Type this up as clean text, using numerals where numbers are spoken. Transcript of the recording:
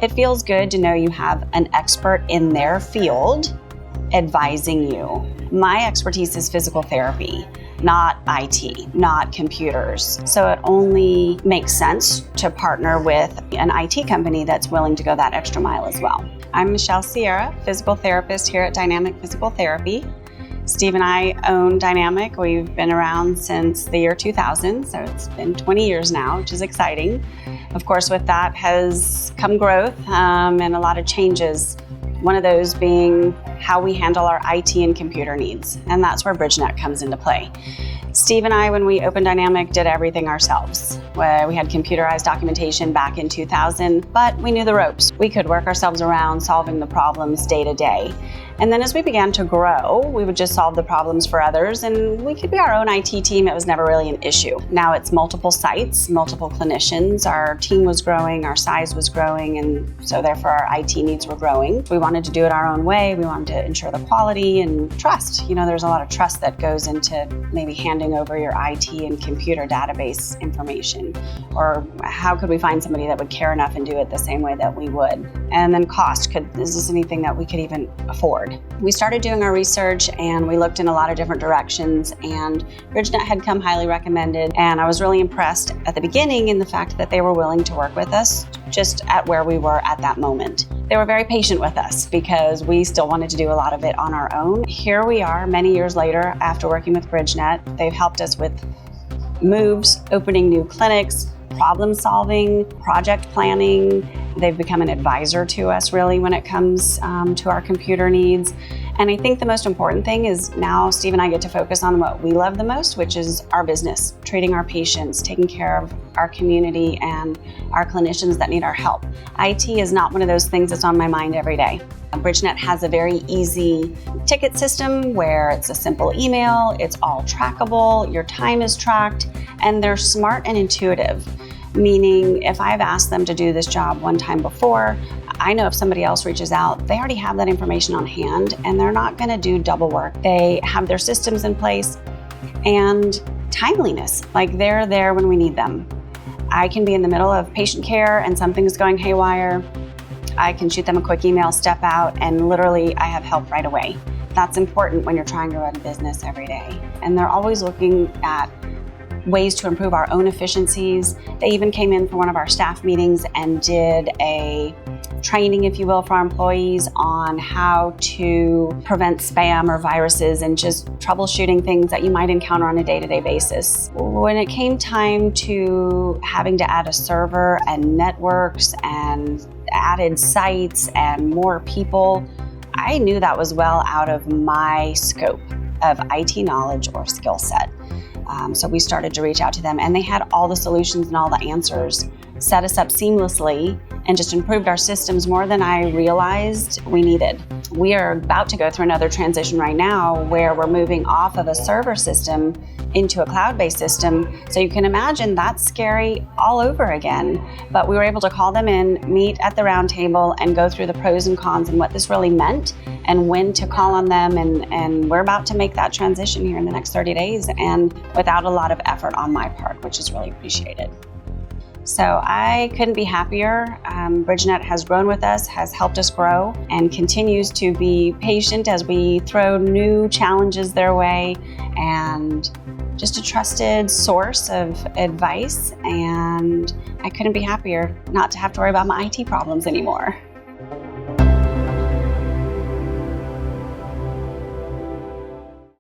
It feels good to know you have an expert in their field advising you. My expertise is physical therapy, not IT, not computers. So it only makes sense to partner with an IT company that's willing to go that extra mile as well. I'm Michelle Sierra, physical therapist here at Dynamic Physical Therapy. Steve and I own Dynamic. We've been around since the year 2000, so it's been 20 years now, which is exciting. Of course, with that has come growth and a lot of changes. One of those being how we handle our IT and computer needs, and that's where BridgeNet comes into play. Steve and I, when we opened Dynamic, did everything ourselves. We had computerized documentation back in 2000, but we knew the ropes. We could work ourselves around solving the problems day to day. And then as we began to grow, we would just solve the problems for others, and we could be our own IT team. It was never really an issue. Now it's multiple sites, multiple clinicians. Our team was growing, our size was growing, and so therefore our IT needs were growing. We wanted to do it our own way. We wanted to ensure the quality and trust. There's a lot of trust that goes into maybe handing over your IT and computer database information. Or how could we find somebody that would care enough and do it the same way that we would? And then cost, is this anything that we could even afford? We started doing our research and we looked in a lot of different directions, and BridgeNet had come highly recommended, and I was really impressed at the beginning in the fact that they were willing to work with us just at where we were at that moment. They were very patient with us because we still wanted to do a lot of it on our own. Here we are many years later after working with BridgeNet. They've helped us with moves, opening new clinics, problem solving, project planning. They've become an advisor to us really when it comes to our computer needs. And I think the most important thing is now Steve and I get to focus on what we love the most, which is our business, treating our patients, taking care of our community and our clinicians that need our help. IT is not one of those things that's on my mind every day. BridgeNet has a very easy ticket system where it's a simple email, it's all trackable, your time is tracked, and they're smart and intuitive. Meaning if I've asked them to do this job one time before, I know if somebody else reaches out, they already have that information on hand and they're not going to do double work. They have their systems in place and timeliness, like they're there when we need them. I can be in the middle of patient care and something's going haywire. I can shoot them a quick email, step out, and literally I have help right away. That's important when you're trying to run a business every day. And they're always looking at ways to improve our own efficiencies. They even came in for one of our staff meetings and did a training, if you will, for our employees on how to prevent spam or viruses and just troubleshooting things that you might encounter on a day-to-day basis. When it came time to having to add a server and networks and added sites and more people, I knew that was well out of my scope of IT knowledge or skill set. So we started to reach out to them, and they had all the solutions and all the answers, set us up seamlessly, and just improved our systems more than I realized we needed. We are about to go through another transition right now where we're moving off of a server system into a cloud-based system. So you can imagine that's scary all over again. But we were able to call them in, meet at the round table, and go through the pros and cons and what this really meant and when to call on them. And we're about to make that transition here in the next 30 days and without a lot of effort on my part, which is really appreciated. So I couldn't be happier. BridgeNet has grown with us, has helped us grow, and continues to be patient as we throw new challenges their way, and just a trusted source of advice. And I couldn't be happier not to have to worry about my IT problems anymore.